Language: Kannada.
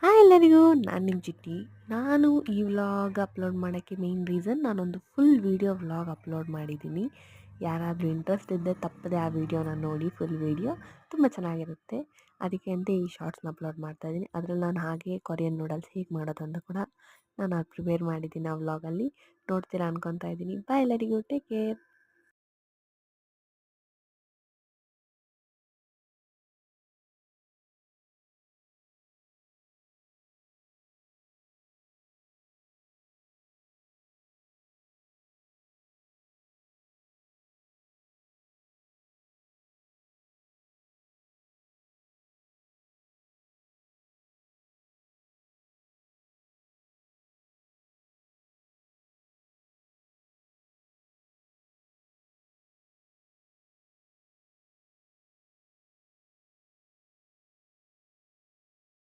ಹಾಯ್ ಎಲ್ಲರಿಗೂ, ನಾನು ನಿಮ್ಮ ಚಿಟ್ಟಿ. ನಾನು ಈ ವ್ಲಾಗ್ ಅಪ್ಲೋಡ್ ಮಾಡೋಕ್ಕೆ ಮೇಯ್ನ್ ರೀಸನ್, ನಾನೊಂದು ಫುಲ್ ವೀಡಿಯೋ ವ್ಲಾಗ್ ಅಪ್ಲೋಡ್ ಮಾಡಿದ್ದೀನಿ. ಯಾರಾದರೂ ಇಂಟ್ರೆಸ್ಟ್ ಇದ್ದರೆ ತಪ್ಪದೆ ಆ ವೀಡಿಯೋನ ನೋಡಿ. ಫುಲ್ ವೀಡಿಯೋ ತುಂಬ ಚೆನ್ನಾಗಿರುತ್ತೆ. ಅದಕ್ಕೆ ಅಂತ ಈ ಶಾರ್ಟ್ಸ್ನ ಅಪ್ಲೋಡ್ ಮಾಡ್ತಾಯಿದ್ದೀನಿ. ಅದರಲ್ಲಿ ನಾನು ಹಾಗೆ ಕೊರಿಯನ್ ನೂಡಲ್ಸ್ ಹೇಗೆ ಮಾಡೋದು ಅಂತ ಕೂಡ ನಾನು ಪ್ರಿಪೇರ್ ಮಾಡಿದ್ದೀನಿ ಆ ವ್ಲಾಗಲ್ಲಿ. ನೋಡ್ತೀರಾ ಅನ್ಕೊತಾ ಇದ್ದೀನಿ. ಬಾಯ್ ಎಲ್ಲರಿಗೂ, ಟೇಕ್ ಕೇರ್.